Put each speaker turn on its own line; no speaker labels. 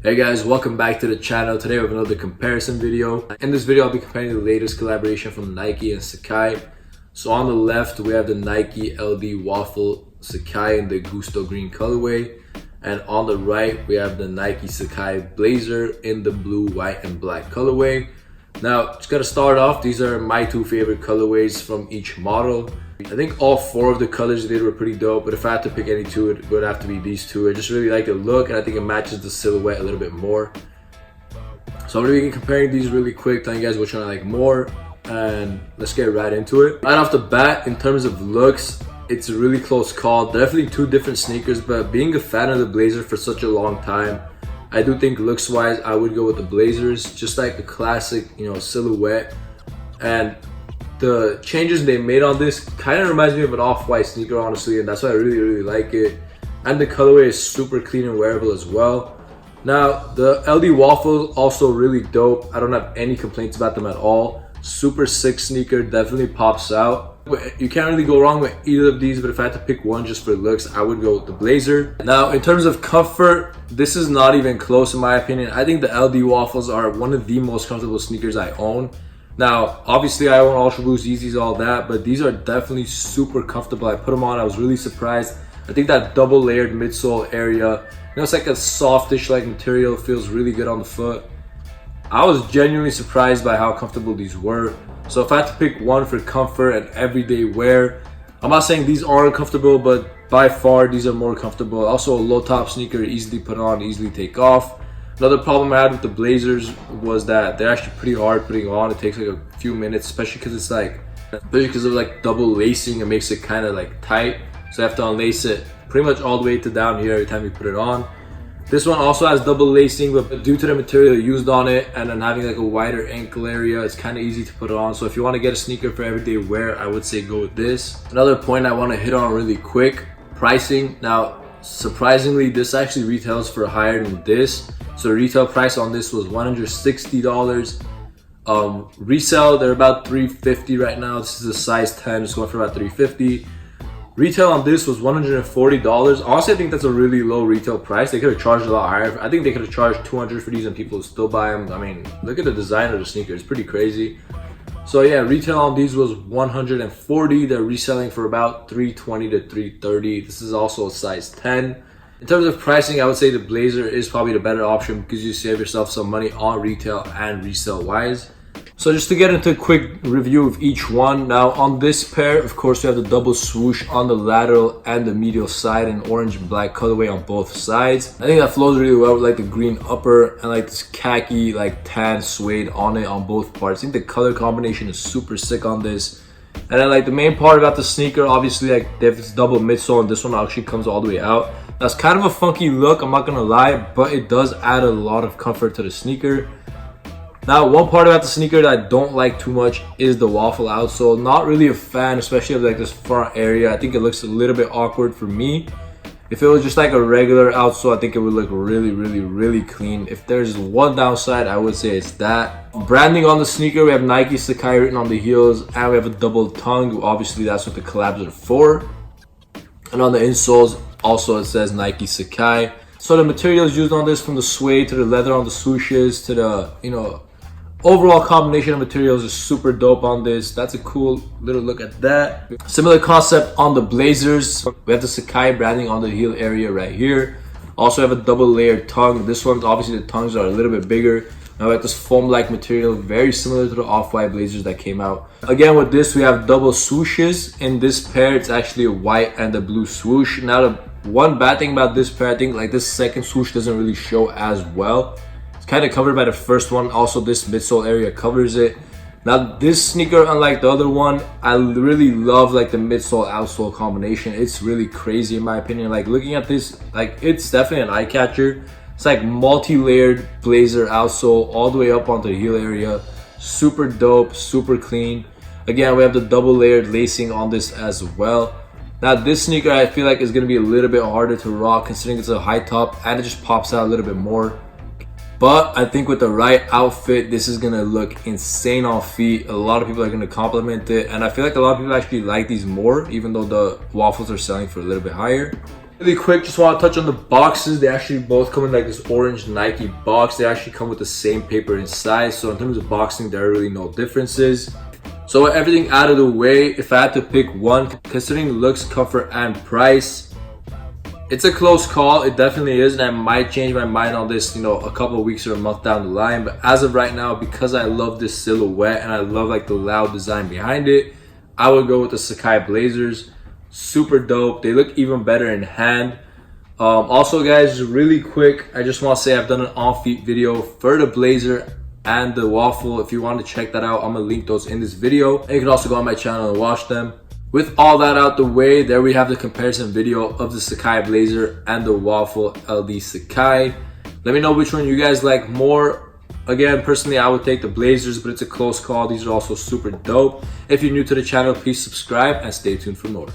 Hey guys, welcome back to the channel. Today we have another comparison video. In this video I'll be comparing the latest collaboration from Nike and Sacai. So on the left we have the Nike LD Waffle Sacai in the Gusto green colorway, and on the right we have the Nike Sacai Blazer in the blue, white and black colorway. Now just gotta start off, these are my two favorite colorways from each model. I think all four of the colors they did were pretty dope, but if I had to pick any two, it would have to be these two. I just really like the look, and I think it matches the silhouette a little bit more. So I'm gonna be comparing these really quick, telling you guys which one I like more, and let's get right into it. Right off the bat, in terms of looks, it's a really close call. Definitely two different sneakers, but being a fan of the Blazer for such a long time, I do think looks wise I would go with the Blazers. Just like the classic, silhouette, and the changes they made on this kind of reminds me of an off-white sneaker, honestly, and that's why I really like it. And the colorway is super clean and wearable as well. Now the LD Waffle also really dope. I don't have any complaints about them at all. Super sick sneaker, definitely pops out. You can't really go wrong with either of these, but if I had to pick one just for looks, I would go with the Blazer. Now in terms of comfort, this is not even close in my opinion. I think the LD Waffles are one of the most comfortable sneakers I own. Now, obviously I own Ultra Boost, Yeezys, all that, but these are definitely super comfortable. I put them on, I was really surprised. I think that double layered midsole area, it's like a softish like material, feels really good on the foot. I was genuinely surprised by how comfortable these were. So if I had to pick one for comfort and everyday wear, I'm not saying these aren't comfortable, but by far these are more comfortable. Also a low top sneaker, easily put on, easily take off. Another problem I had with the Blazers was that they're actually pretty hard putting on. It takes like a few minutes, especially because of like double lacing. It makes it kind of like tight, so you have to unlace it pretty much all the way to down here every time you put it on. This one also has double lacing, but due to the material used on it and then having like a wider ankle area, it's kind of easy to put on. So if you want to get a sneaker for everyday wear, I would say go with this. Another point I want to hit on really quick, pricing. Now surprisingly, this actually retails for higher than this. So the retail price on this was $160. Resale, they're about $350 right now. This is a size 10, it's going for about $350. Retail on this was $140. Honestly, I think that's a really low retail price. They could have charged a lot higher. I think they could have charged $200 for these and people would still buy them. I mean, look at the design of the sneaker, it's pretty crazy. So yeah, retail on these was $140. They're reselling for about $320 to $330. This is also a size 10. In terms of pricing, I would say the Blazer is probably the better option because you save yourself some money on retail and resale wise. So just to get into a quick review of each one. Now on this pair, of course, we have the double swoosh on the lateral and the medial side in orange and black colorway on both sides. I think that flows really well with like the green upper and like this khaki like tan suede on it on both parts. I think the color combination is super sick on this. And then like the main part about the sneaker, obviously like they have this double midsole and this one actually comes all the way out. That's kind of a funky look, I'm not gonna lie, but it does add a lot of comfort to the sneaker. Now one part about the sneaker that I don't like too much is the waffle outsole. Not really a fan, especially of like this front area. I think it looks a little bit awkward for me. If it was just like a regular outsole, I think it would look really clean. If there's one downside, I would say it's that. Branding on the sneaker, we have Nike Sacai written on the heels, and we have a double tongue. Obviously that's what the collabs are for. And on the insoles, also it says Nike Sacai. So the materials used on this, from the suede to the leather on the swooshes to the overall combination of materials is super dope on this. That's a cool little look at that. Similar concept on the Blazers. We have the Sacai branding on the heel area right here. Also have a double layered tongue. This one's obviously the tongues are a little bit bigger. Now we have this foam like material, very similar to the off-white Blazers that came out. Again with this we have double swooshes. In this pair it's actually a white and a blue swoosh. Now the one bad thing about this pair, I think like this second swoosh doesn't really show as well. It's kind of covered by the first one. Also this midsole area covers it. Now this sneaker, unlike the other one, I really love like the midsole outsole combination. It's really crazy in my opinion. Like looking at this, like it's definitely an eye catcher. It's like multi-layered Blazer outsole all the way up onto the heel area. Super dope, super clean. Again, we have the double layered lacing on this as well. Now this sneaker I feel like is going to be a little bit harder to rock considering it's a high top and it just pops out a little bit more. But I think with the right outfit, this is going to look insane on feet. A lot of people are going to compliment it. And I feel like a lot of people actually like these more, even though the waffles are selling for a little bit higher. Really quick, just want to touch on the boxes. They actually both come in like this orange Nike box. They actually come with the same paper inside. So in terms of boxing, there are really no differences. So with everything out of the way, if I had to pick one, considering looks, comfort, and price, it's a close call. It definitely is, and I might change my mind on this, you know, a couple of weeks or a month down the line. But as of right now, because I love this silhouette and I love like the loud design behind it, I would go with the Sacai Blazers. Super dope. They look even better in hand. Also, guys, just really quick, I just want to say I've done an on-feet video for the Blazer and the Waffle. If you want to check that out, I'm gonna link those in this video. And you can also go on my channel and watch them. With all that out the way, there we have the comparison video of the Sacai Blazer and the Waffle LD Sacai. Let me know which one you guys like more. Again, personally, I would take the Blazers, but it's a close call. These are also super dope. If you're new to the channel, please subscribe and stay tuned for more.